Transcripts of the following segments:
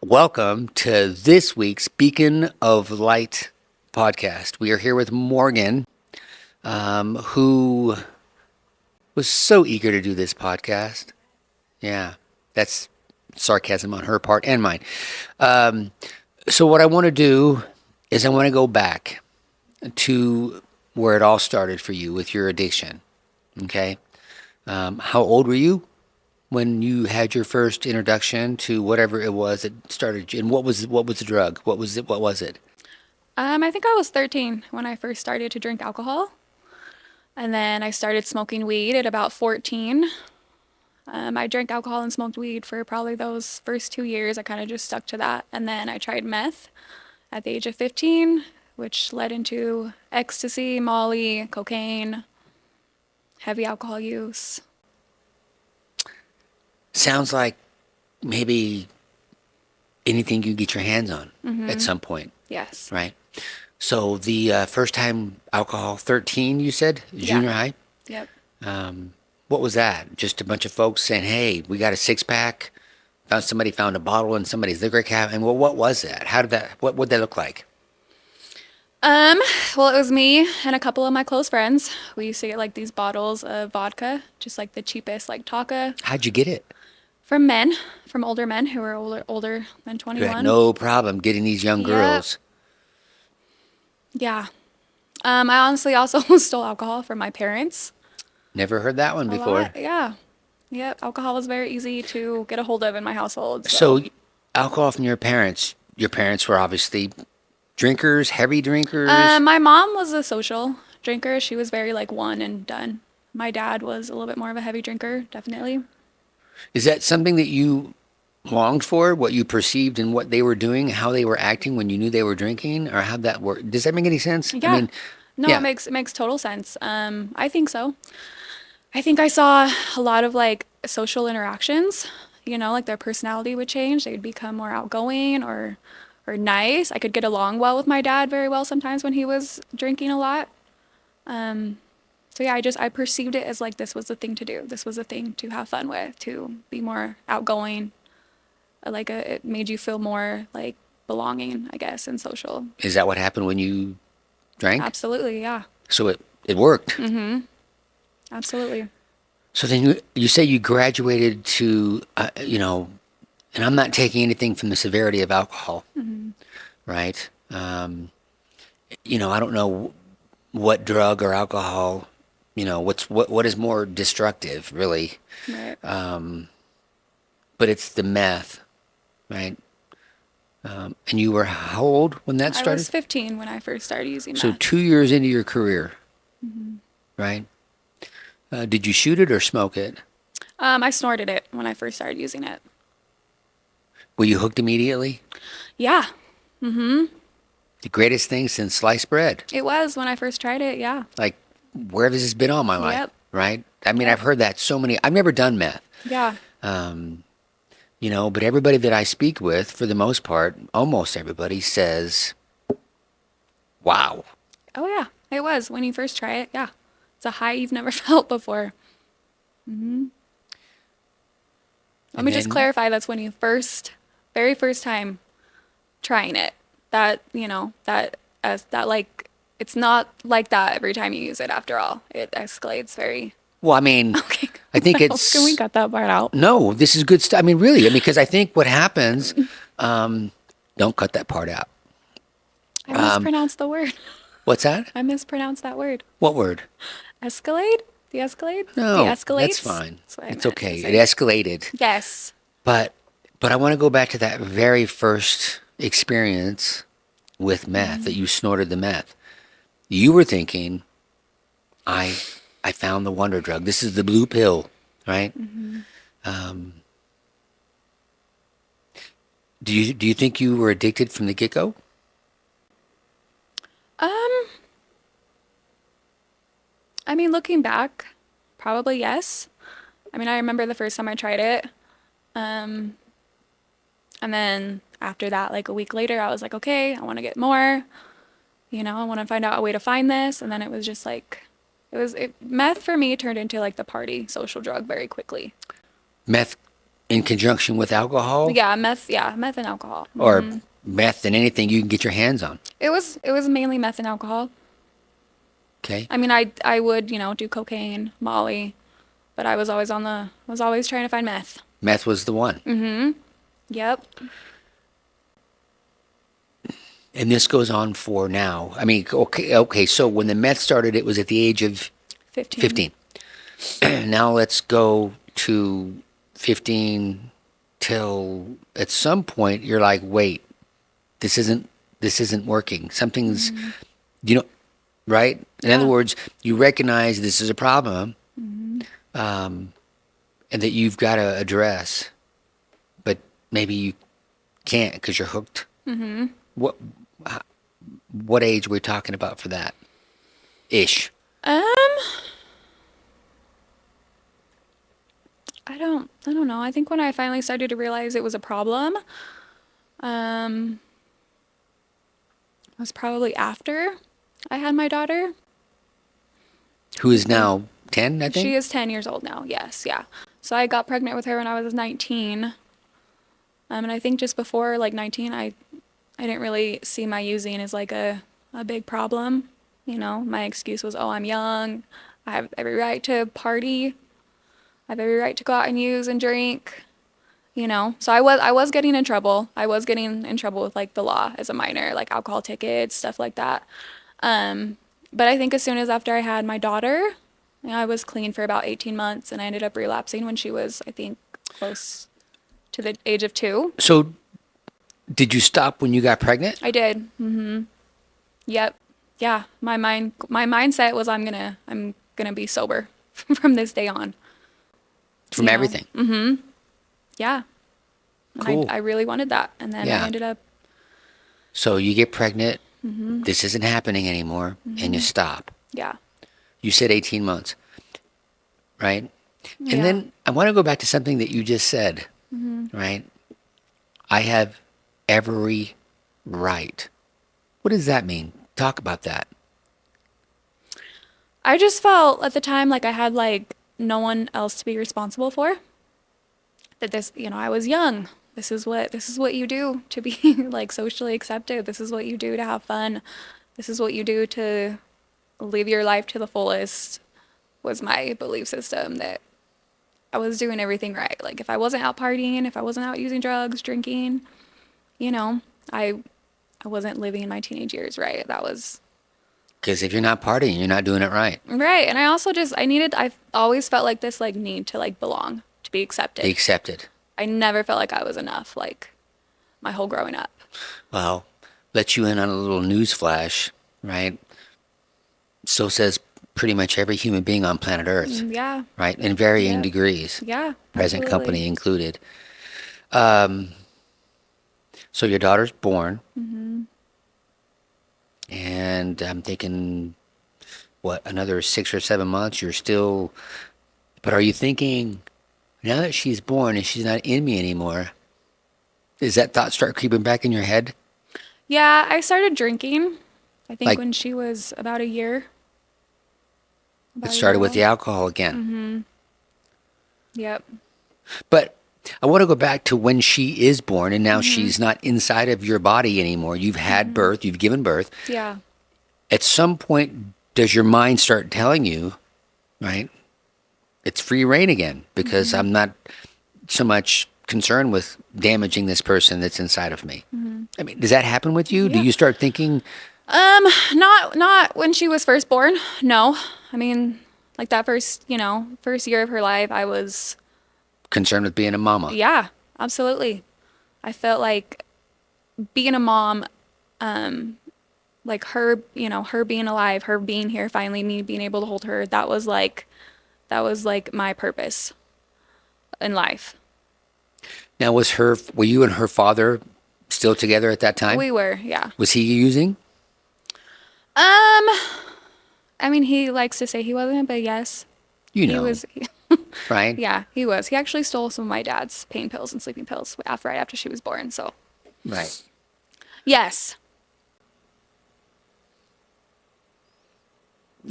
Welcome to this week's Beacon of Light podcast. We are here with Morgan, who was so eager to do this podcast. Yeah, that's sarcasm on her part and mine. So what I want to do is I want to go back to where it all started for you with your addiction. Okay. How old were you when you had your first introduction to whatever it was that started, and what was the drug? What was it? What was it? I think I was 13 when I first started to drink alcohol. And then I started smoking weed at about 14. I drank alcohol and smoked weed for probably those first 2 years. I kind of just stuck to that. And then I tried meth at the age of 15, which led into ecstasy, Molly, cocaine, heavy alcohol use. Sounds like maybe anything you get your hands on at some point, Yes. right? So the first time alcohol, 13, you said, junior high. Yep. What was that? Just a bunch of folks saying, "Hey, we got a six pack." Somebody found a bottle in somebody's liquor cabinet. And what was that? How did that? What would that look like? Well, it was me and a couple of my close friends. We used to get like these bottles of vodka, just like the cheapest, like Taka, How'd you get it? from older men who were older than You had 21. no problem getting these young Yep. girls. Yeah. I honestly also stole alcohol from my parents Never heard that one a before. lot. Yeah. Yep. Alcohol was very easy to get a hold of in my household. So, alcohol from your parents. Your parents were obviously drinkers, heavy drinkers. My mom was a social drinker. She was very like one and done. My dad was a little bit more of a heavy drinker, definitely. Is that something that you longed for? What you perceived and what they were doing, how they were acting when you knew they were drinking, or how'd that work? Does that make any sense? I Yeah. mean, No, yeah. it makes total sense. I think so. I think I saw a lot of like social interactions, like their personality would change. They'd become more outgoing or nice. I could get along well with my dad very well sometimes when he was drinking a lot. So yeah, I perceived it as like this was the thing to do. This was a thing to have fun with, to be more outgoing. It made you feel more like belonging, I guess, and social. Is that what happened when you drank? Absolutely, yeah. So it worked. Absolutely. So then you say you graduated to, and I'm not taking anything from the severity of alcohol, right? I don't know what drug or alcohol, what is more destructive, really. Right. But it's the meth, right? And you were how old when that I started? was 15 when I first started using So meth. 2 years into your career, right? Did you shoot it or smoke it? I snorted it when I first started using it. Were you hooked immediately? Yeah, The greatest thing since sliced bread. it was when I first tried it. Yeah. Like, where has this been all my life? Yep. Right? I mean, Yep. I've heard that so many. I've never done meth, Yeah. but everybody that I speak with, for the most part, almost everybody says, wow. Oh yeah, it was when you first try it. Yeah, it's a high you've never felt before. Let And me just then, clarify. That's when you very first time trying it. That like it's not like that every time you use it. After all, it escalates very. well, I mean, Okay. I think Can we it's, cut that part out? no, this is good stuff. I mean, really, because I think what happens, don't cut that part out. I mispronounced the word. What's that? I mispronounced that word. What word? Escalade? De-escalade? No, De-escalates? that's fine. That's what I It's meant to okay. It say. escalated. Yes. But I want to go back to that very first experience with meth, that you snorted the meth. You were thinking, I found the wonder drug. This is the blue pill, right? Do you think you were addicted from the get-go? Um, I mean, looking back, probably yes. I mean, I remember the first time I tried it. Um, and then after that, like a week later, I was like, okay, I want to get more. I want to find out a way to find this. And then it was just like Meth for me turned into like the party social drug very quickly. Meth in conjunction with alcohol, Yeah, meth and alcohol. or meth and anything you can get your hands on. It was mainly meth and alcohol. Okay. I mean, I would, do cocaine, Molly, but I was always trying to find meth. Meth was the one. Yep. And this goes on for now. I mean, okay. So when the meth started, it was at the age of 15. 15. Now let's go to 15 till at some point you're like, wait, this isn't working. Something's, you know, right? In other Yeah. words, you recognize this is a problem, and that you've got to address, but maybe you can't because you're hooked. What what age are we talking about for that? Ish. Um, I don't know. I think when I finally started to realize it was a problem, um, was probably after I had my daughter. Who is Like, now 10, I she think? is 10 years old now. Yes, yeah. So I got pregnant with her when I was 19. And I think just before like 19, I didn't really see my using as like a big problem. My excuse was, oh, I'm young. I have every right to party. I have every right to go out and use and drink. So I was getting in trouble. I was getting in trouble with like the law as a minor, like alcohol tickets, stuff like that. But I think as soon as after I had my daughter, I was clean for about 18 months and I ended up relapsing when she was, I think, close to the age of 2. So did you stop when you got pregnant? I did. Yep. Yeah. My mindset was I'm gonna be sober from this day on. From everything? Yeah. And Cool. I really wanted that. And then I Yeah. ended up, So you get pregnant, this isn't happening anymore, and you stop. yeah. You said 18 months, right? And Yeah. then I want to go back to something that you just said, right? I have every right. What does that mean? Talk about that. I just felt at the time like I had like no one else to be responsible for. That I was young. This is what you do to be like socially accepted. This is what you do to have fun. This is what you do to live your life to the fullest, was my belief system, that I was doing everything right. Like if I wasn't out partying, if I wasn't out using drugs, drinking, you know, I I wasn't living my teenage years right. That was Because if you're not partying, you're not doing it right. right. And I also just I always felt like this like need to like belong, to be Be accepted. accepted. I never felt like I was enough, like my whole growing up. Well, let you in on a little news flash, right? So says pretty much every human being on planet Earth, Yeah. right? In varying Yep. degrees, Yeah. present Absolutely. company included. So your daughter's born, and I'm thinking, what, another 6 or 7 months? You're still, but are you thinking, now that she's born and she's not in me anymore, does that thought start creeping back in your head? Yeah, I started drinking, I think Like when she was about a year. it About a year started with the old. alcohol again. Yep. But I want to go back to when she is born and now she's not inside of your body anymore. You've had birth, you've given birth. Yeah. At some point, does your mind start telling you, right? It's free reign again because I'm not so much concerned with damaging this person that's inside of me. I mean, does that happen with you? Do Yeah. you start thinking, Not when she was first born. No. I mean, like that first year of her life, I was, concerned with being a mama? yeah, absolutely. I felt like being a mom, like her being alive, her being here finally, me being able to hold her, that was like my purpose in life. Now, were you and her father still together at that time? We were, yeah. Was he using? Um, I mean, he likes to say he wasn't, but yes, You he know, was. right? Yeah, he was. He actually stole some of my dad's pain pills and sleeping pills right after she was born. So, Right. yes.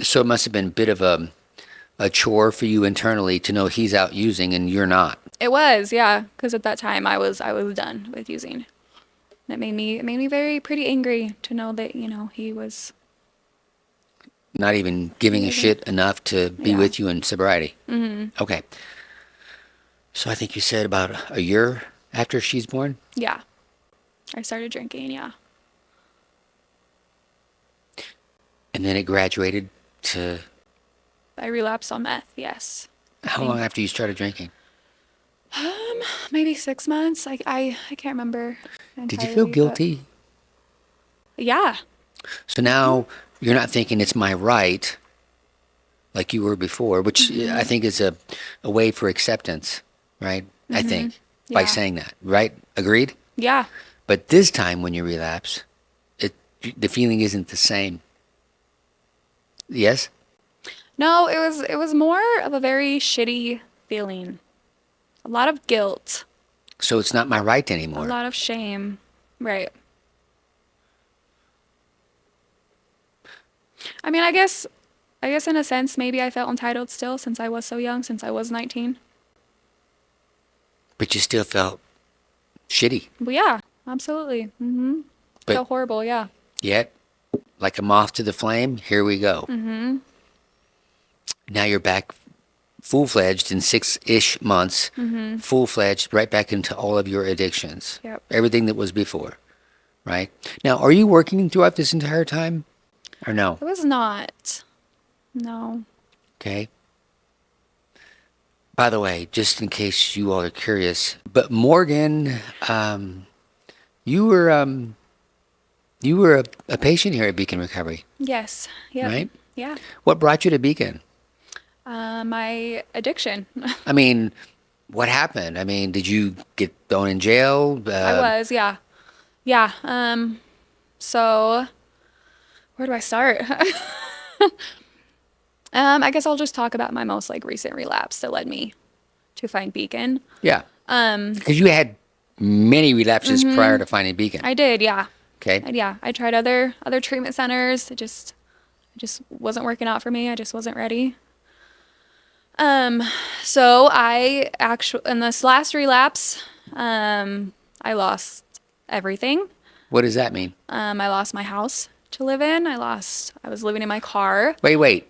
So it must have been a bit of a chore for you internally to know he's out using and you're not. It was, yeah, because at that time I was done with using. It made me very pretty angry to know that, he was Not even he giving a wasn't. shit enough to be Yeah. with you in sobriety. Okay. So I think you said about a year after she's born? Yeah. I started drinking, yeah. And then it graduated to I relapsed on meth, yes. I how long think after you started drinking? maybe 6 months. I can't remember Did you feel entirely, but guilty? yeah. So now you're not thinking it's my right like you were before, which I think is a way for acceptance, right? I think by Yeah. saying that, right? Agreed? Yeah. But this time when you relapse, it the feeling isn't the same. Yes? No, it was more of a very shitty feeling. A lot of guilt, So it's not my right a anymore. lot of shame. Right. I mean, I guess in a sense maybe I felt entitled still since I was so young, since I was 19. But you still felt shitty. But yeah, absolutely. But Felt horrible, yeah. yet, like a moth to the flame, here we go. Now you're back full fledged in 6-ish months, full fledged right back into all of your addictions, Yep. everything that was before, right? Now, are you working throughout this entire time or no? It was not. No. Okay. By the way, just in case you all are curious, but Morgan, you were you were a patient here at Beacon Recovery, Yes. Yep. right? Yeah. What brought you to Beacon? My addiction. I mean, what happened? I mean, did you get thrown in jail? I was, yeah. Yeah. So where do I start? I guess I'll just talk about my most like recent relapse that led me to find Beacon. Yeah. Because you had many relapses prior to finding Beacon. I did, yeah. Okay. And yeah, I tried other treatment centers. It just wasn't working out for me. I just wasn't ready. So I actually in this last relapse, I lost everything. What does that mean? I lost my house to live in. I was living in my car. Wait.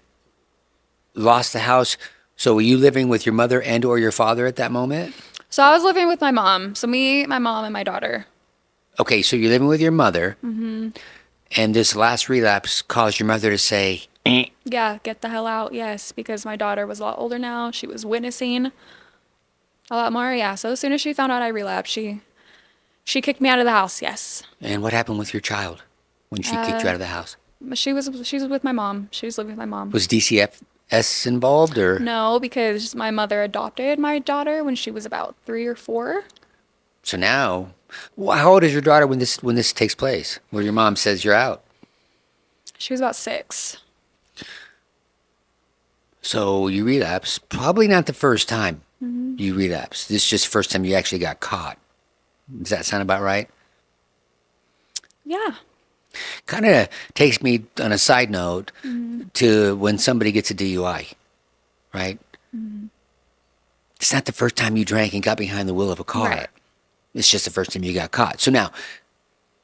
Lost the house. So were you living with your mother and or your father at that moment? So I was living with my mom. So me, my mom, and my daughter. Okay, so you're living with your mother, and this last relapse caused your mother to say, Yeah, get the hell out. Yes, because my daughter was a lot older now. She was witnessing a lot more. Yeah. So as soon as she found out I relapsed, she kicked me out of the house. Yes. and what happened with your child when she kicked you out of the house? But she was with my mom. She was living with my mom. Was DCFS involved or? No, because my mother adopted my daughter when she was about 3 or 4. So now, how old is your daughter when this takes place? Where your mom says you're out. She was about 6. So you relapse. Probably not the first time you relapse. This is just the first time you actually got caught. Does that sound about right? Yeah. Kind of takes me on a side note to when somebody gets a DUI, right? It's not the first time you drank and got behind the wheel of a car. Right. It's just the first time you got caught. So now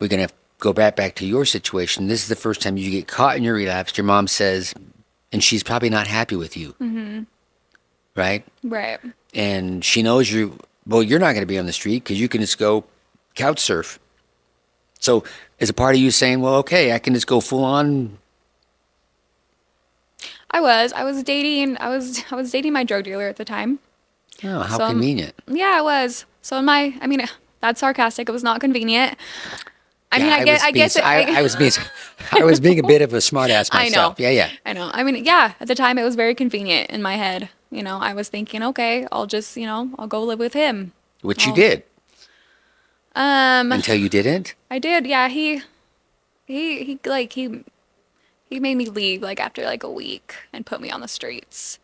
we're going to go back to your situation. This is the first time you get caught in your relapse. Your mom says, and she's probably not happy with you, right? Right. And she knows you're not going to be on the street because you can just go couch surf. So is a part of you saying, well, okay, I can just go full on? I was dating my drug dealer at the time. Oh, how So, convenient. yeah, I was. So I mean, that's sarcastic. It was not convenient. I mean, Yeah, I guess I was being, I was being a bit of a smartass I know. myself. Yeah. I know. I mean, yeah, at the time it was very convenient in my head. I was thinking, okay, I'll just, I'll go live with him. Which you Well, did until you didn't. I did. Yeah, he made me leave like after like a week and put me on the streets.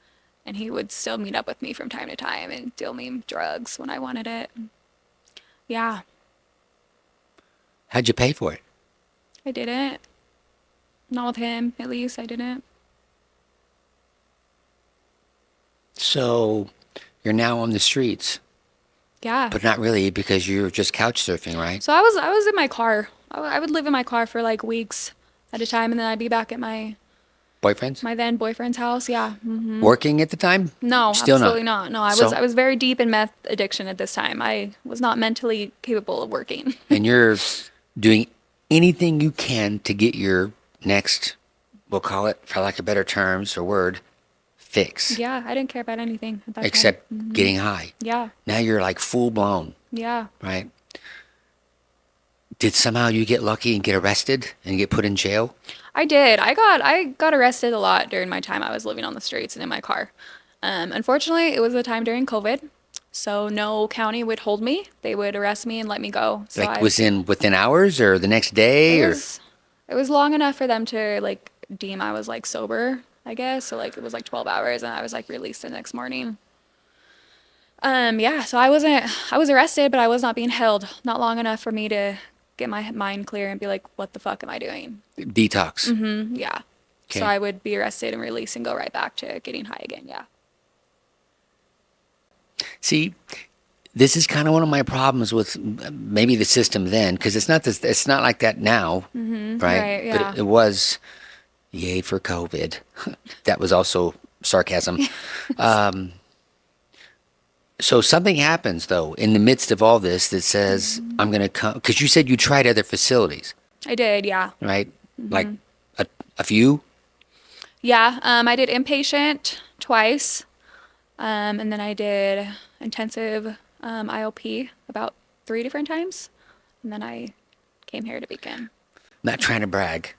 And he would still meet up with me from time to time and deal me drugs when I wanted it. Yeah, How'd you pay for it? I didn't. Not with him, at least I didn't. So you're now on the streets, Yeah. but not really because you're just couch surfing, right? So I was in my car. I would live in my car for like weeks at a time, and then I'd be back at Boyfriends? my then boyfriend's house. Yeah. Working at the time? No, Still absolutely not. not. No, I So, was very deep in meth addiction at this time. I was not mentally capable of working. and you're doing anything you can to get your next, we'll call it, for lack of better terms or word, fix, Yeah, I didn't care about anything at that except time. getting high. Yeah. Now you're like full blown, Yeah. right? Did somehow you get lucky and get arrested and get put in jail? I did. I got arrested a lot during my time I was living on the streets and in my car. Unfortunately, it was a time during COVID, so no county would hold me. They would arrest me and let me go. So Like within hours or the next day it or was it was long enough for them to like deem I was like sober, I guess. So like it was like 12 hours and I was like released the next morning. Yeah, so I was arrested, but I was not being held. Not long enough for me to get my mind clear and be like, what the fuck am I doing? detox? Yeah. Okay. So I would be arrested and released and go right back to getting high again. Yeah. See, this is kind of one of my problems with maybe the system then, because it's not like that now, right? right, But yeah. it was, yay for COVID. That was also sarcasm. So something happens though in the midst of all this that says I'm going to come because you said you tried other facilities, I did. Yeah. right? Like a few. Yeah. I did inpatient twice. And then I did intensive IOP about 3 different times. And then I came here to Beacon. Not trying to brag.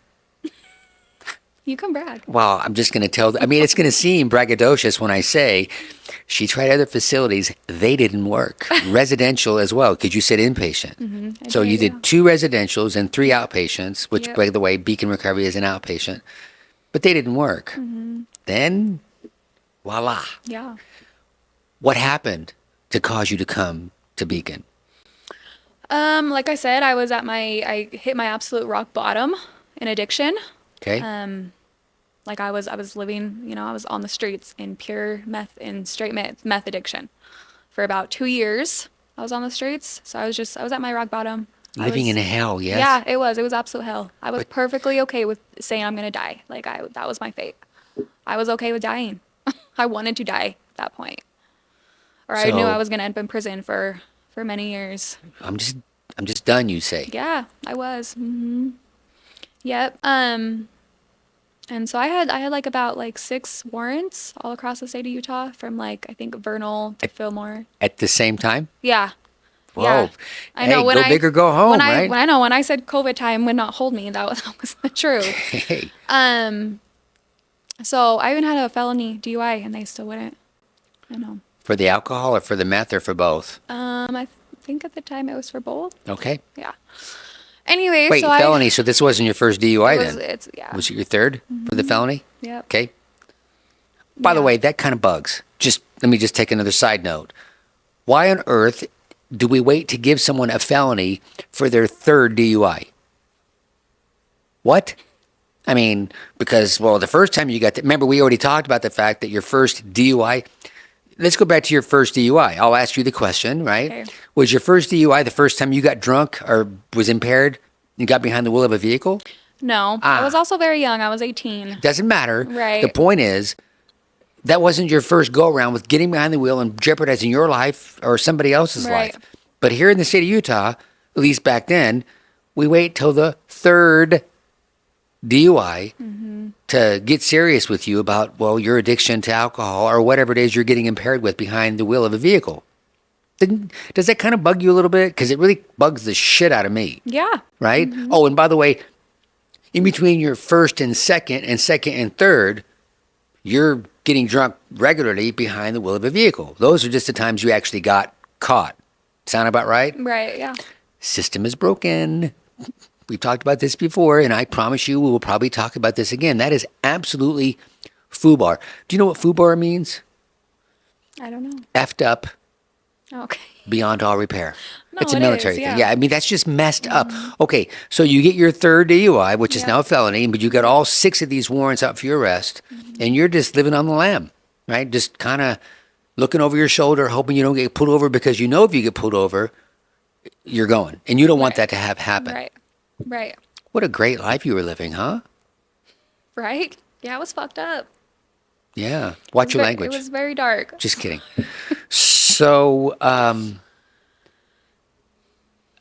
You can brag. Well, I'm just going to tell. I mean, it's going to seem braggadocious when I say she tried other facilities. They didn't work. Residential as well, because you said inpatient. I So you yeah. did 2 residentials and 3 outpatients, which, Yep. by the way, Beacon Recovery is an outpatient. But they didn't work. Then, voila. Yeah. What happened to cause you to come to Beacon? Like I said, I hit my absolute rock bottom in addiction. Okay. Like I was living, I was on the streets in pure meth and straight meth addiction for about 2 years. I was on the streets, so I was at my rock bottom. Living in hell, yes? Yeah, it was absolute hell. I was But- perfectly okay with saying I'm gonna die. Like that was my fate. I was okay with dying. I wanted to die at that point, or I knew So- I was gonna end up in prison for many years. I'm just done, you say. Yeah, I was. Yep. And so I had like about like 6 warrants all across the state of Utah from like I think Vernal to Fillmore. At the same time? Yeah. Whoa. Yeah. I know Hey, when go big or go home, right? When I said COVID time would not hold me, that was the truth. Hey, So I even had a felony DUI and they still wouldn't. I know. for the alcohol or for the meth or for both? I think at the time it was for both. Okay. Yeah. Anyway, Wait, so felony. So this wasn't your first DUI then? It's yeah. Was it your third for the felony? Yep. Okay. By the Yeah. way, that kind of bugs. Just let me just take another side note. Why on earth do we wait to give someone a felony for their third DUI? What? I mean, because well, the first time you got remember we already talked about the fact that your first DUI. Let's go back to your first DUI. I'll ask you the question, right? Okay. Was your first DUI the first time you got drunk or was impaired and got behind the wheel of a vehicle? No, I was also very young. I was 18. Doesn't matter. Right. The point is, that wasn't your first go around with getting behind the wheel and jeopardizing your life or somebody else's Right. life. But here in the state of Utah, at least back then, we wait till the third DUI to get serious with you about, well, your addiction to alcohol or whatever it is you're getting impaired with behind the wheel of a vehicle. Does that kind of bug you a little bit? Because it really bugs the shit out of me, Yeah. right? Oh, and by the way, in between your first and second and third, you're getting drunk regularly behind the wheel of a vehicle. Those are just the times you actually got caught. Sound about right? Right. Yeah. System is broken. We've talked about this before, and I promise you we will probably talk about this again. That is absolutely FUBAR. Do you know what FUBAR means? I don't know. Effed up Okay. beyond all repair. No, It's a it military is, thing. yeah. Yeah, I mean, that's just messed up. Okay, so you get your third DUI, which is Yeah. now a felony, but you got all 6 of these warrants out for your arrest, and you're just living on the lam, right? Just kind of looking over your shoulder, hoping you don't get pulled over because you know if you get pulled over, you're going. And you don't want Right. that to have happen. Right. Right. What a great life you were living, huh? Right? Yeah, it was fucked up. Yeah. Watch your It language. was very dark. Just kidding. So,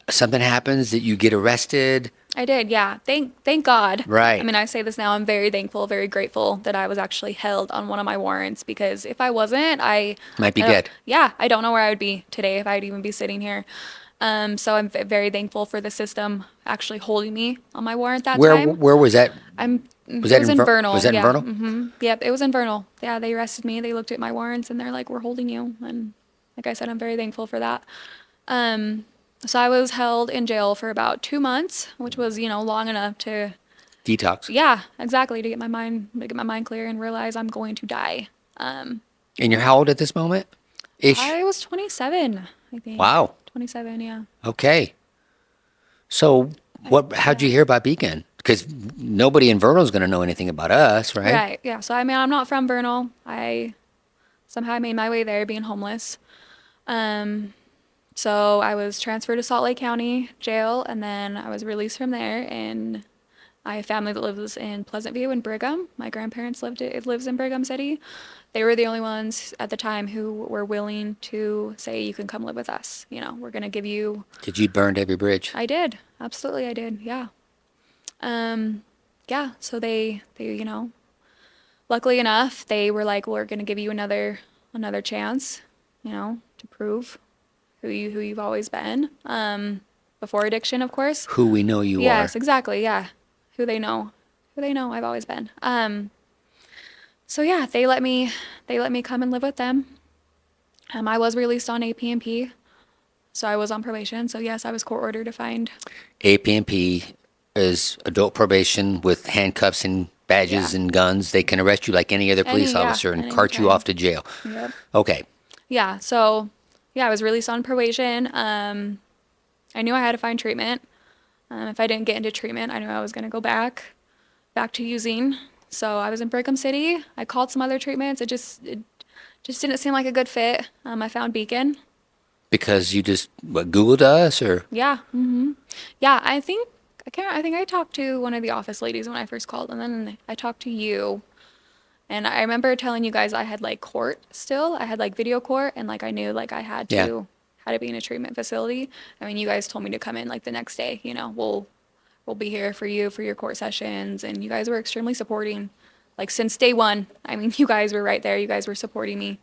something happens that you get arrested. I did, yeah. Thank God. Right. I mean, I say this now, I'm very thankful, very grateful that I was actually held on one of my warrants, because if I wasn't, Might be I don't- dead. Yeah, I don't know where I would be today if I'd even be sitting here. So I'm very thankful for the system actually holding me on my warrant that time. Where was that? It was in Vernal. Was that in Yeah. Vernal? Yep, it was in Vernal. Yeah, they arrested me. They looked at my warrants and they're like, "We're holding you." And like I said, I'm very thankful for that. So I was held in jail for about 2 months, which was, long enough to, Detox. yeah, exactly, to get my mind clear and realize I'm going to die. And you're how old at this moment? Ish. I was 27, I think. Wow. 27, yeah. Okay. So how'd you hear about Beacon? Because nobody in Vernal is going to know anything about us, right? Right, yeah. So I mean, I'm not from Vernal. I somehow made my way there being homeless. So I was transferred to Salt Lake County Jail, and then I was released from there. And I have family that lives in Pleasant View and Brigham. My grandparents lives in Brigham City. They were the only ones at the time who were willing to say, "You can come live with us. We're gonna give you." Did you burned every bridge? I did, absolutely, I did. Yeah. Yeah. So they, luckily enough, they were like, "We're gonna give you another chance, to prove who you've always been." Before addiction, of course. Who we know you Yes, are. exactly. Yeah. Who they know I've always been. So yeah, they let me come and live with them. I was released on APMP, so I was on probation. So yes, I was court ordered to find. APMP is adult probation with handcuffs and badges Yeah. and guns. They can arrest you like any other police officer and cart you anytime. off to jail. Yep. Okay. Yeah. So yeah, I was released on probation. I knew I had to find treatment. If I didn't get into treatment, I knew I was going to go back to using. So I was in Brigham City. I called some other treatments. It just didn't seem like a good fit. I found Beacon. Because you just Googled us or? Yeah. Yeah. I think I talked to one of the office ladies when I first called, and then I talked to you. And I remember telling you guys I had like court still. I had like video court, and like I knew like I had to be in a treatment facility. I mean, you guys told me to come in like the next day. We'll be here for you for your court sessions, and you guys were extremely supporting. Like since day one, I mean, you guys were right there. You guys were supporting me.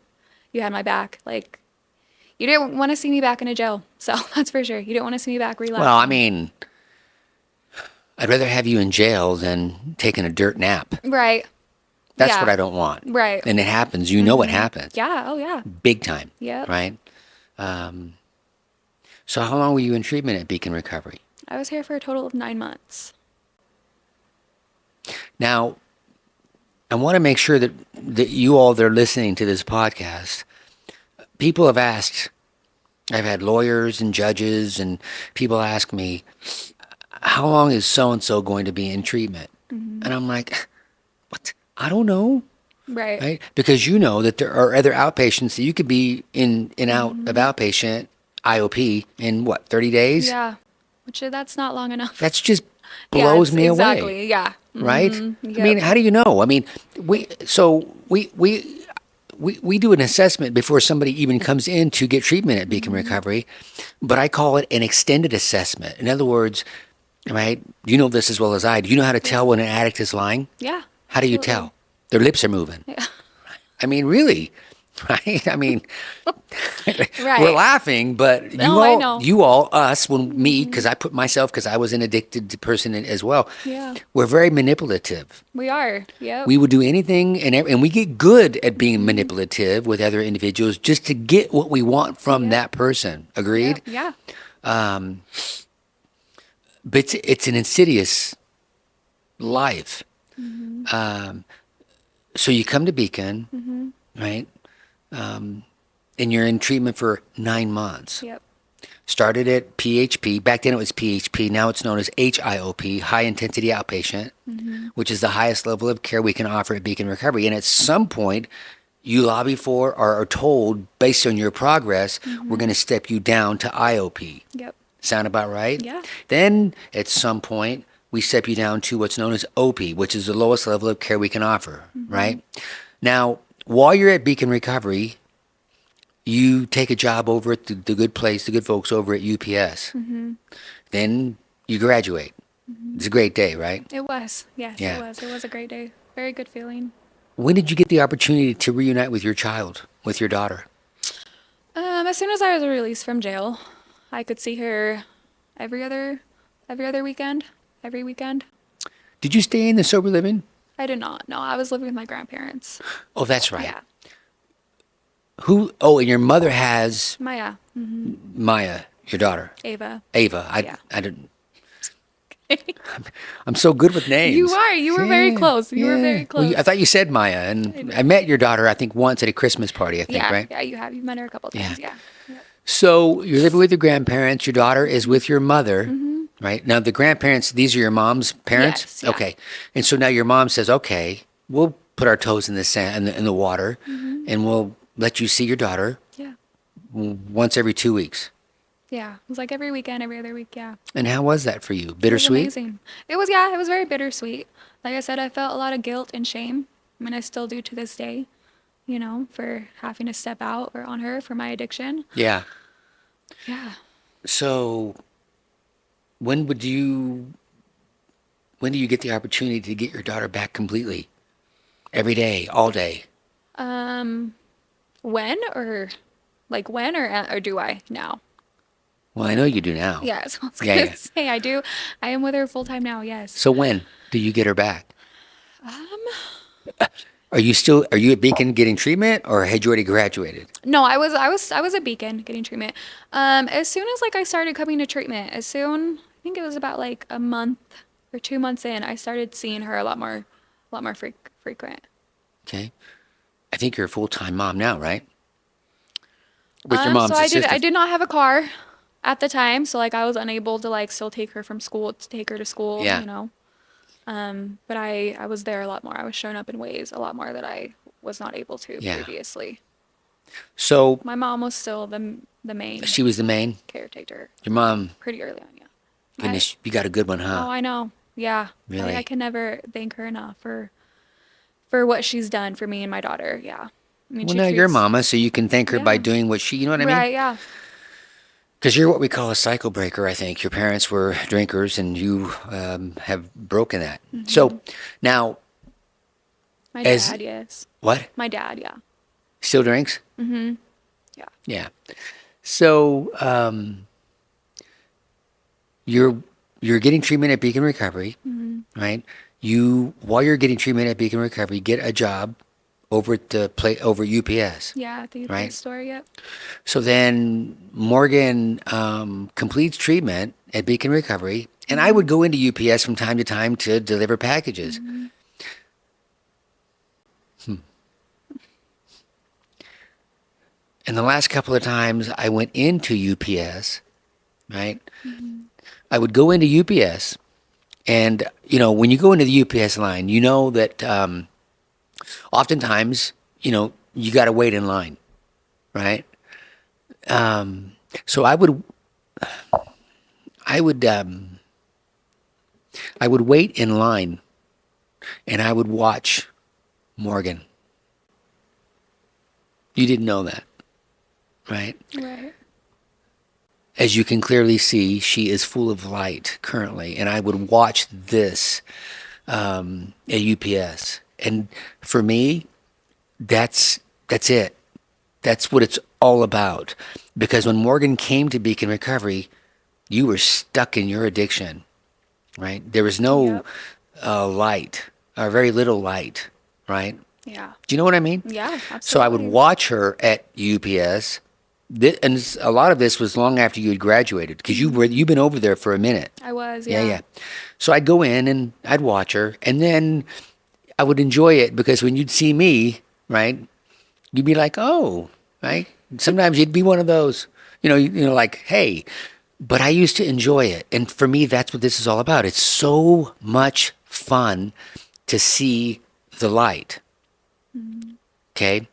You had my back. Like you didn't want to see me back in a jail, so that's for sure. You didn't want to see me back relapsing. Well, I mean, I'd rather have you in jail than taking a dirt nap. Right. That's Yeah. what I don't want. Right. And it happens. You know it happens. Yeah. Oh yeah. Big time. Yep. Right? So how long were you in treatment at Beacon Recovery? I was here for a total of 9 months. Now, I want to make sure that you all that are listening to this podcast, people have asked, I've had lawyers and judges and people ask me, how long is so-and-so going to be in treatment? And I'm like, what? I don't know. Right? Because you know that there are other outpatients that you could be in and out of outpatient IOP in 30 days? Yeah. Which that's not long enough. That's just Yeah, blows it's me away. Exactly. Yeah. Right? I Yep. mean, how do you know? I mean, we do an assessment before somebody even comes in to get treatment at Beacon Recovery, but I call it an extended assessment. In other words, right? You know this as well as I. Do you know how to tell when an addict is lying? Yeah. How do you absolutely. tell? Their lips are moving. Yeah. I mean, really, right? I mean, Right. we're laughing, but No, I know. us, me, because I put myself, because I was an addicted person as well. Yeah. We're very manipulative. We are. Yep. We would do anything, and we get good at being manipulative with other individuals just to get what we want from that person. Agreed? Yeah. But it's an insidious life. So you come to Beacon, right? And you're in treatment for 9 months. Yep. Started at PHP. Back then it was PHP. Now it's known as HIOP, High Intensity Outpatient, which is the highest level of care we can offer at Beacon Recovery. And at some point, you lobby for or are told based on your progress, we're going to step you down to IOP. Yep. Sound about right? Yeah. Then at some point, we step you down to what's known as OP, which is the lowest level of care we can offer, right? Now, while you're at Beacon Recovery, you take a job over at the good place, the good folks over at UPS. Then you graduate. It's a great day, right? It was. Yes, Yeah. it was. It was a great day. Very good feeling. When did you get the opportunity to reunite with your child, with your daughter? As soon as I was released from jail, I could see her every other weekend, every weekend. Did you stay in the sober living? I did not. No, I was living with my grandparents. Oh, that's right. Yeah. Who? Oh, and your mother has Maya. Maya, your daughter. Ava. Ava. Yeah. I didn't. I'm so good with names. You are. You were very close. You were very Well, close. I thought you said Maya, and I met your daughter, I think, once at a Christmas party, I think, Yeah. right? Yeah, you have. You've met her a couple times. Yeah. Yep. So you're living with your grandparents. Your daughter is with your mother, right? Now, the grandparents, these are your mom's parents? Yes, yeah. Okay. And so now your mom says, okay, we'll put our toes in the sand, in the water, and we'll let you see your daughter Yeah. once every 2 weeks. Yeah. It was like every weekend, every other week. Yeah. And how was that for you? It was Bittersweet? amazing. It was, yeah, it was very bittersweet. Like I said, I felt a lot of guilt and shame. I mean, I still do to this day, for having to step out or on her for my addiction. Yeah. Yeah. So when do you get the opportunity to get your daughter back completely? Every day, all day? When or do I now? Well, I know you do now. Yeah, so I was Yeah, gonna yeah. say I do. I am with her full time now. Yes. So when do you get her back? Are you at Beacon getting treatment, or had you already graduated? No, I was at Beacon getting treatment. As soon as I started coming to treatment, I think it was about like a month or 2 months in, I started seeing her a lot more frequent. Okay. I think you're a full-time mom now, right? With your So mom's I assistance. did not have a car at the time, so I was unable to still take her from school to take her to school, Yeah. But I was there a lot more. I was showing up in ways a lot more that I was not able to Yeah. previously. So My mom was still the main she was the main. caretaker Your mom, pretty early on, yeah. goodness, you got a good one, huh? Oh, I know. Yeah. Really? I can never thank her enough for what she's done for me and my daughter. Yeah. I mean, Well, she now you're treats- mama, so you can thank her by Yeah. doing what you know what I mean? Right, yeah. Because you're what we call a cycle breaker, I think. Your parents were drinkers, and you have broken that. So now, My As- dad, yes. what? My dad, yeah. Still drinks? Yeah. Yeah. So you're getting treatment at Beacon Recovery, right? While you're getting treatment at Beacon Recovery, get a job over at over UPS. Yeah, at the UPS Right. store, yep. So then Morgan completes treatment at Beacon Recovery, and I would go into UPS from time to time to deliver packages. And the last couple of times I went into UPS, right? I would go into UPS, and when you go into the UPS line, you know that oftentimes, you got to wait in line, right? So I would wait in line, and I would watch Morgan. You didn't know that, right? Right. As you can clearly see, she is full of light currently, and I would watch this at UPS. And for me, that's it. That's what it's all about. Because when Morgan came to Beacon Recovery, you were stuck in your addiction, right? There was no Yep. light, or very little light, right? Yeah. Do you know what I mean? Yeah, absolutely. So I would watch her at UPS, and a lot of this was long after you had graduated, because you've been over there for a minute. I was, Yeah, yeah. yeah. So I'd go in and I'd watch her, and then I would enjoy it because when you'd see me, right, you'd be like, oh, right. Sometimes you'd be one of those, like, hey. But I used to enjoy it, and for me, that's what this is all about. It's so much fun to see the light. Okay.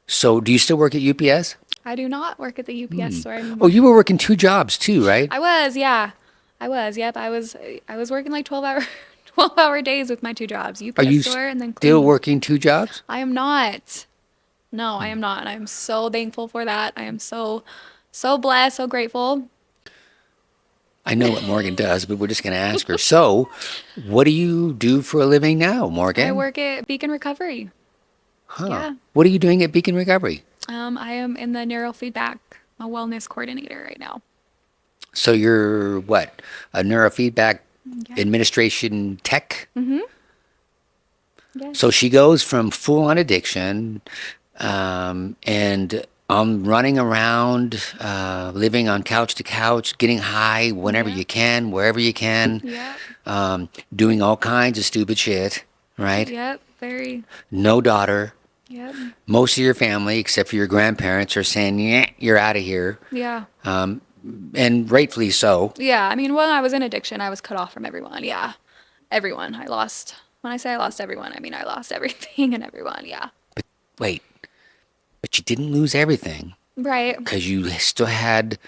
So do you still work at UPS? I do not work at the UPS store Oh, anymore. you were working two jobs too, right? I was, yeah. I was, yep. I was working like 12-hour 12-hour days with my two jobs, Are UPS you store and then still cleaning. working two jobs? I am not. No, I am not. And I'm so thankful for that. I am so blessed, so grateful. I know what Morgan does, but we're just going to ask her. So, what do you do for a living now, I Morgan? work at Beacon Recovery. Huh. Yeah. What are you doing at Beacon Recovery? I am in the neurofeedback, a wellness coordinator right now. So you're what? A neurofeedback Yeah. administration tech? So Yes. she goes from full on addiction and running around, living on couch to couch, getting high whenever Yeah. you can, wherever you can, Yep. doing all kinds of stupid shit, right? Yep. Very. No daughter. Yep. Most of your family, except for your grandparents, are saying, yeah, you're out of here. Yeah. And rightfully so. Yeah. I mean, when I was in addiction, I was cut off from everyone. Yeah. Everyone. When I say I lost everyone, I mean I lost everything and everyone. Yeah. Wait, but you didn't lose everything Right. because you still had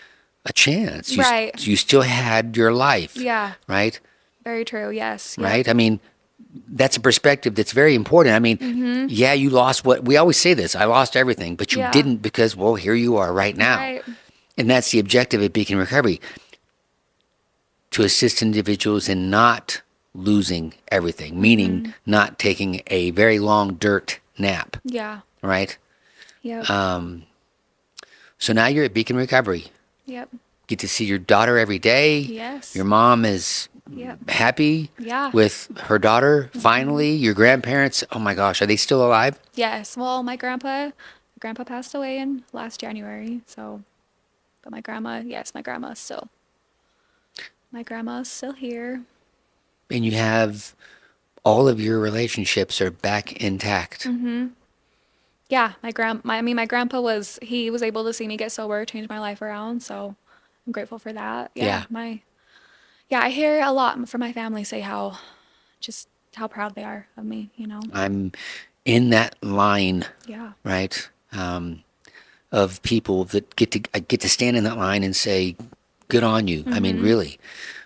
a chance. Right. You still had your life, Yeah. right? Very true. Yes. Yep. Right? I mean, that's a perspective that's very important. I mean, yeah, you lost what we always say this I lost everything, but you Yeah. didn't because, well, here you are right now. Right. And that's the objective at Beacon Recovery to assist individuals in not losing everything, meaning not taking a very long dirt nap, Yeah. right? Yep. So now you're at Beacon Recovery. Yep. Get to see your daughter every day. Yes. Your mom is Yep. happy Yeah. with her daughter finally. Your grandparents, oh my gosh, are they still alive? Yes. Well, my grandpa passed away in last January. So, but my grandma, yes, my grandma's still here. And you have all of your relationships are back intact. Yeah. My grandpa he was able to see me get sober, change my life around. So I'm grateful for that. Yeah. Yeah, I hear a lot from my family say just how proud they are of me. I'm in that line, Yeah. right? Of people that I get to stand in that line and say, "Good on you." I mean, really.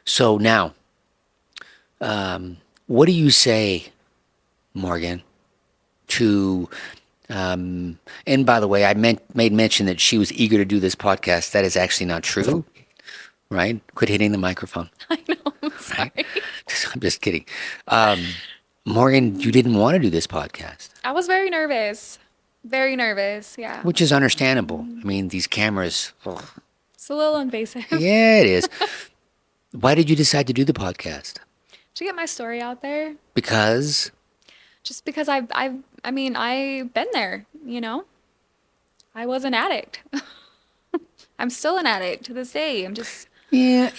So now, what do you say, Morgan, to? And by the way, made mention that she was eager to do this podcast. That is actually not true, right? Quit hitting the microphone. I know. I'm Right? sorry. I'm just kidding. Morgan, you didn't want to do this podcast, I was very nervous. Very nervous. Yeah. which is understandable. I mean, these cameras, ugh. It's a little invasive. Yeah, it is. Why did you decide to do the podcast? To get my story out there. Because, Just because I've been there. I was an addict. I'm still an addict to this day. yeah,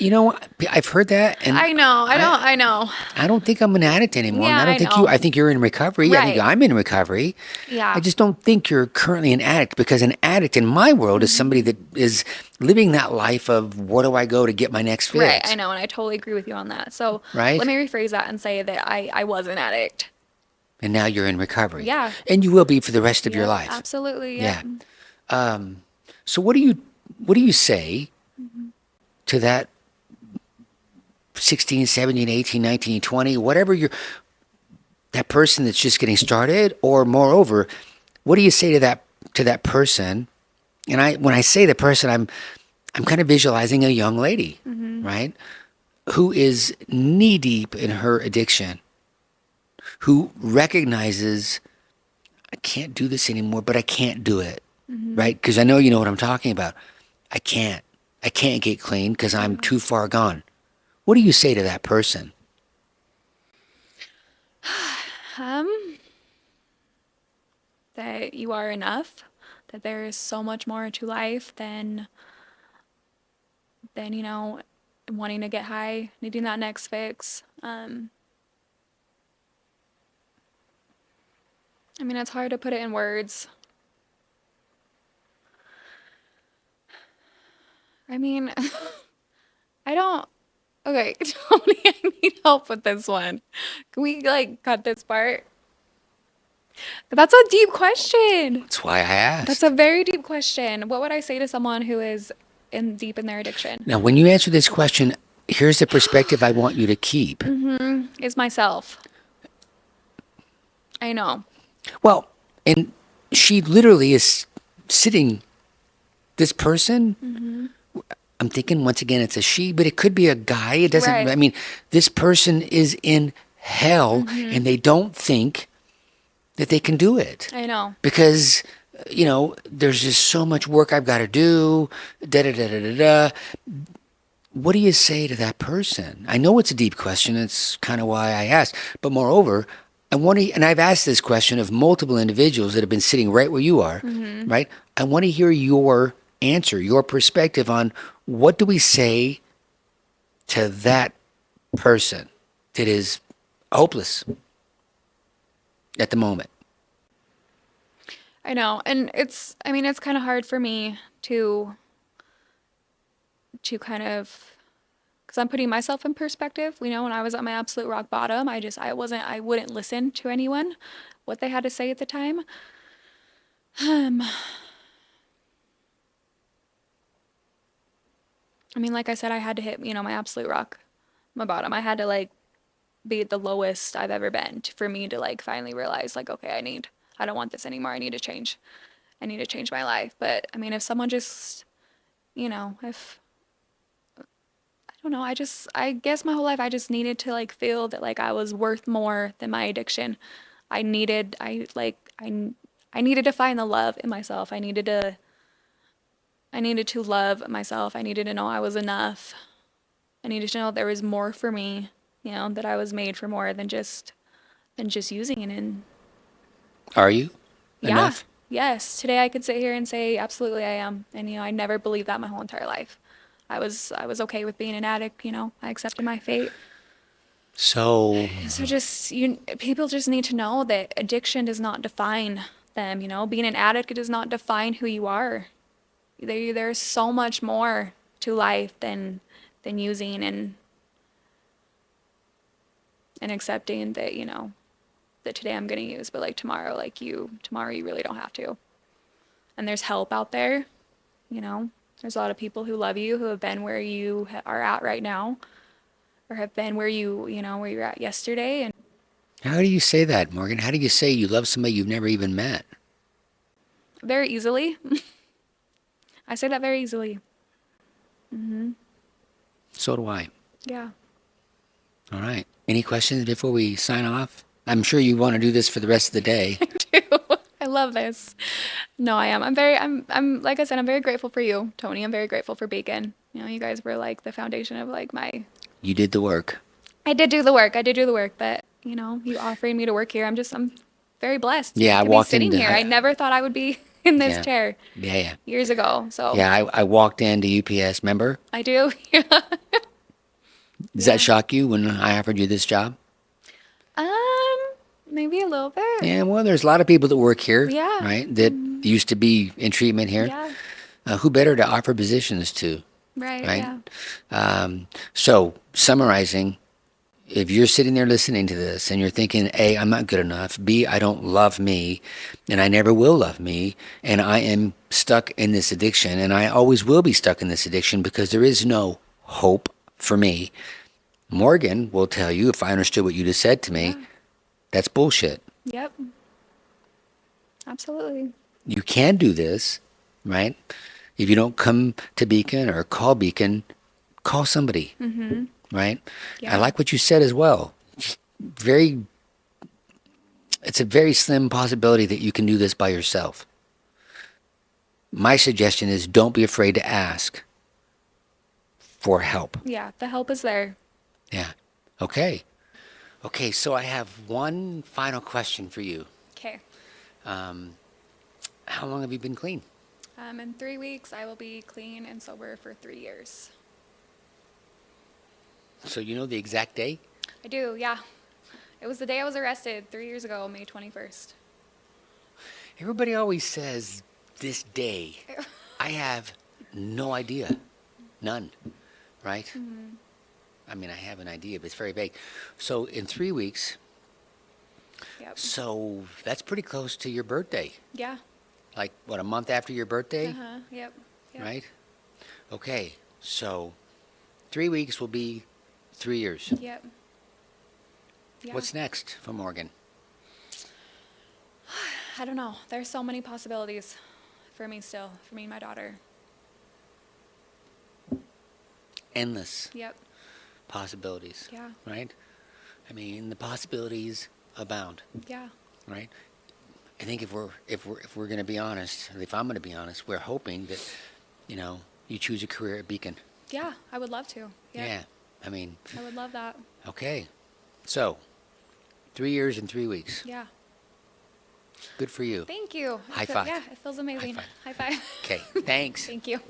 I've heard that, and I know. I know. I don't think I'm an addict anymore. And Yeah, I don't I think know. I think you're in recovery. I think Right. I'm in recovery. Yeah. I just don't think you're currently an addict because an addict in my world is somebody that is living that life of where do I go to get my next fix? Right, I know, and I totally agree with you on that. So Right? let me rephrase that and say that I was an addict. And now you're in recovery. Yeah. And you will be for the rest of your Yep, life. absolutely. Yeah. Yeah. So what do you say to that 16, 17, 18, 19, 20, whatever that person that's just getting started, or moreover, what do you say to that person? And when I say the person, I'm kind of visualizing a young lady, right? Who is knee deep in her addiction, who recognizes I can't do this anymore, but I can't do it, right? Because I know you know what I'm talking about. I can't get clean because I'm too far gone. What do you say to that person? That you are enough, that there is so much more to life than wanting to get high, needing that next fix. I mean, it's hard to put it in words. I mean, I don't. Okay, Tony, I need help with this one. Can we cut this part? That's a deep question. That's why I That's a asked. very deep question. What would I say to someone who is deep in their addiction? Now, when you answer this question, here's the perspective I want you to keep. Is myself. I know. Well, and she literally is sitting, this person, I'm thinking once again it's a she, but it could be a guy. It doesn't, Right. I mean, this person is in hell and they don't think that they can do it I know. because, there's just so much work I've got to do, da da da da da da. What do you say to that person? I know it's a deep question. It's kind of why I asked. But moreover, I want to, and I've asked this question of multiple individuals that have been sitting right where you are, right? I want to hear your answer, your perspective on what do we say to that person that is hopeless at the moment. I know. And I mean, it's kind of hard for me to kind of, because I'm putting myself in perspective. When I was at my absolute rock bottom, I wouldn't listen to anyone, what they had to say at the time. I mean, like I said, I had to hit, my absolute rock, my bottom. I had to like be at the lowest I've ever been for me to like finally realize like, okay, I don't want this anymore. I need to change. I need to change my life. But I mean, if someone just, if I don't know, I guess my whole life I just needed to like feel that like I was worth more than my addiction. I needed, I like, I needed to find the love in myself. I needed to love myself. I needed to know I was enough. I needed to know there was more for me, that I was made for more than just using it. And Are you yeah, enough? yes, today I could sit here and say absolutely I am. And I never believed that my whole entire life. I was okay with being an addict, I accepted my fate. So, So just people just need to know that addiction does not define them, Being an addict does not define who you are. There's so much more to life than using and accepting that, that today I'm gonna use, but like tomorrow you really don't have to. And there's help out there, you know. There's a lot of people who love you, who have been where you are at right now, or have been where you're at yesterday, and how do you say that, Morgan? How do you say you love somebody you've never even met? very easily. I say that very easily. So do I. Yeah. All right. Any questions before we sign off? I'm sure you want to do this for the rest of the day. I do. I love this. No, I am. I'm like I said, I'm very grateful for you, Tony. I'm very grateful for Bacon. You guys were like the foundation of like my. You did the work. I did do the work. I did do the work, but you offering me to work here. I'm very blessed Yeah, I to be walked sitting into. here. I never thought I would be in this Yeah, chair yeah, yeah, years ago. So yeah. I walked into UPS. Remember? I do. Does that Yeah. shock you when I offered you this job? Um, maybe a little bit. Yeah. Well, there's a lot of people that work here, Yeah. right? That used to be in treatment here. Yeah. Who better to offer positions to, Right. right? Yeah. So summarizing, if you're sitting there listening to this and you're thinking, A, I'm not good enough, B, I don't love me, and I never will love me, and I am stuck in this addiction, and I always will be stuck in this addiction because there is no hope for me, Morgan will tell you, if I understood what you just said to me, Yeah. that's bullshit. Yep. Absolutely. You can do this, right? If you don't come to Beacon or call Beacon, call somebody, right? I Yeah. like what you said as well. Very it's a very slim possibility that you can do this by yourself. My suggestion is don't be afraid to ask for help. Yeah. The help is there. Yeah. Okay. Okay, so I have one final question for you. Okay. Um, how long have you been clean? In 3 weeks, I will be clean and sober for 3 years. So you know the exact day? I do. Yeah. It was the day I was arrested 3 years ago, May 21st. Everybody always says this day. I have no idea. None. Right? I mean, I have an idea, but it's very vague. So in 3 weeks, Yep. So that's pretty close to your birthday. Yeah. Like, what, a month after your birthday? Uh-huh. Yep. Yep. Right? Okay, so 3 weeks will be 3 years. Yep. Yeah. What's next for Morgan? I don't know. There's so many possibilities for me still, for me and my daughter. Endless Yep. possibilities. Yeah. Right? I mean, the possibilities abound. Yeah. Right? I think if we're going to be honest, if I'm going to be honest, we're hoping that, you choose a career at Beacon. Yeah. I would love to. Yep. Yeah. I mean, I would love that. okay. So, 3 years and 3 weeks. Yeah. Good for you. Thank you. High five. Yeah, it feels amazing. High High five. Okay, thanks. Thank you.